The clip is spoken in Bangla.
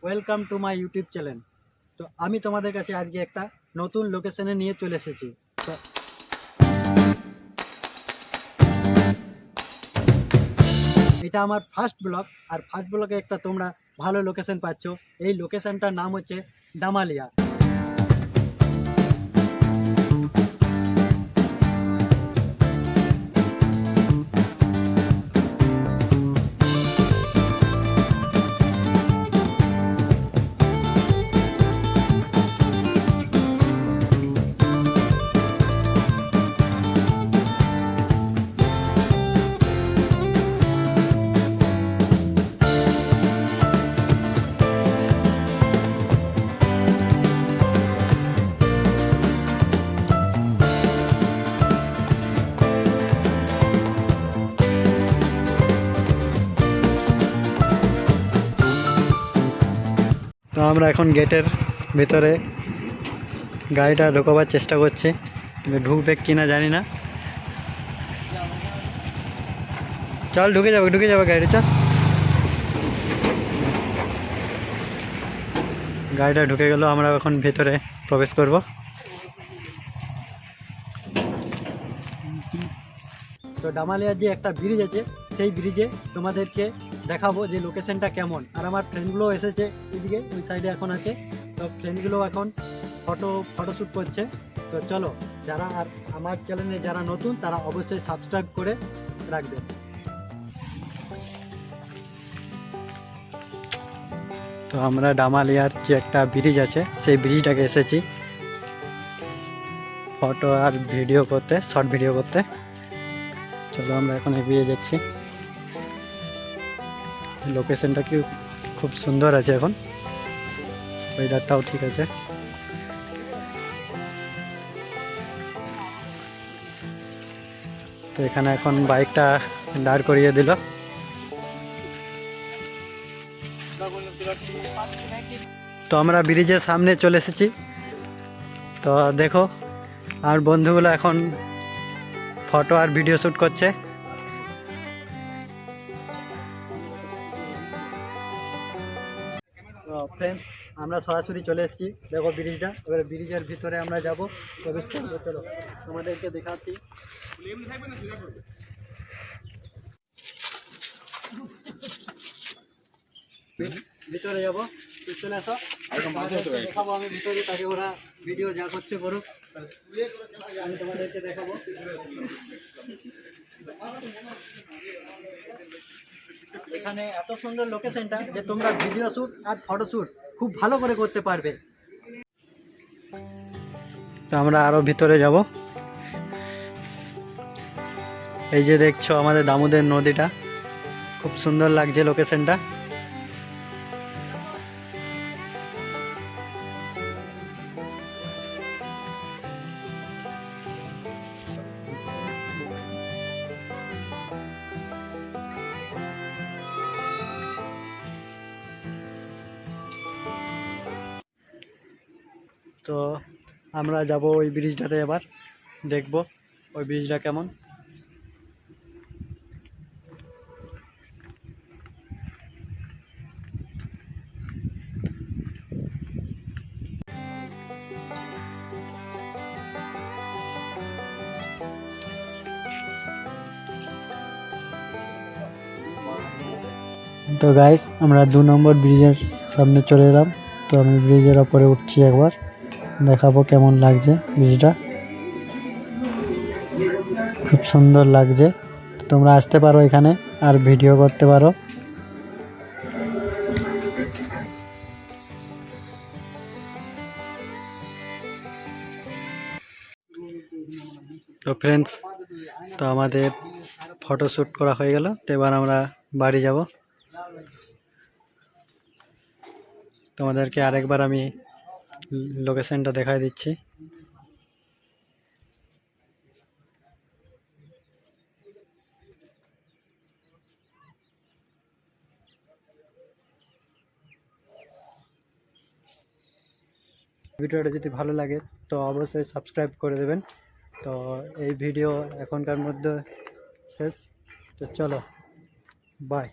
Welcome to my YouTube channel. তো আমি তোমাদের কাছে আজকে একটা নতুন লোকেশনে নিয়ে চলে এসেছি। তো এটা আমার ফার্স্ট ব্লগ, আর ফার্স্ট ব্লগে একটা তোমরা ভালো লোকেশন পাচ্ছ। এই লোকেশনটার নাম হচ্ছে দামালিয়া। তো আমরা এখন গেটের ভিতরে গাড়িটা ঢোকাবার চেষ্টা করছি, ঢুকবে কিনা জানি না। চল ঢুকে যাবে গাড়ি, চল। গাড়িটা ঢুকে গেল, আমরা এখন ভেতরে প্রবেশ করব। তো ডামালিয়ার যে একটা ব্রিজ আছে, সেই ব্রিজে তোমাদেরকে দেখাবো যে লোকেশনটা কেমন। আর আমার ফ্রেন্ডগুলো এসেছে এদিকে, ওই সাইডে এখন আছে। তো ফ্রেন্ডগুলো এখন ফটোশ্যুট করছে। তো চলো, যারা আর আমার চ্যানেলে যারা নতুন তারা অবশ্যই সাবস্ক্রাইব করে রাখবে। তো আমরা ডামালিয়ার যে একটা ব্রিজ আছে সেই ব্রিজটাকে এসেছি ফটো আর ভিডিও করতে, শর্ট ভিডিও করতে। চলো আমরা এখন এগিয়ে যাচ্ছি। লোকেশনটা কি খুব সুন্দর আছে, এখন ওয়েদারটাও ঠিক আছে। তো এখানে এখন বাইকটা দাঁড় করিয়ে দিল। তো আমরা ব্রিজের সামনে চলে এসেছি। তো দেখো, আর বন্ধুগুলো এখন ফটো আর ভিডিও শ্যুট করছে। তো ফ্রেন্ডস, আমরা সরাসরি চলে এসেছি। দেখো ব্রিজটা, এবারে ব্রিজের ভিতরে আমরা যাব, প্রবেশ করবো। চলো তোমাদেরকে দেখাচ্ছি। ভিতরে যাবো, চলে আসো, দেখাবো আমি ভিতরে। তাকে ওরা ভিডিও যা করছে করুক, আমি তোমাদেরকে দেখাবো। এখানে এত সুন্দর লোকেশনটা যে তোমরা ভিডিও শ্যুট আর ফটোশ্যুট খুব ভালো করে করতে পারবে। তো আমরা আরো ভিতরে যাব। এই যে দেখছো আমাদের দামোদর নদীটা, খুব সুন্দর লাগছে লোকেশনটা। তো আমরা যাব ওই ব্রিজটাতে, এবার দেখব ওই ব্রিজটা কেমন। তো গাইস, আমরা 2 নম্বর ব্রিজের সামনে চলে এলাম। তো আমি ব্রিজের ওপরে উঠছি, একবার দেখাবো কেমন লাগছে ব্রিজটা। খুব সুন্দর লাগছে। তোমরা আসতে পারো এখানে আর ভিডিও করতে পারো। তো ফ্রেন্ডস, তো আমাদের ফটোশ্যুট করা হয়ে গেল। তো এবার আমরা বাড়ি যাব। তোমাদেরকে আরেকবার আমি লোকেশনটা দেখাই দিচ্ছি। ভিডিওটা যদি ভালো লাগে তো অবশ্যই সাবস্ক্রাইব করে দেবেন। তো এই ভিডিও এখনকার মধ্যে শেষ। তো চলো, বাই।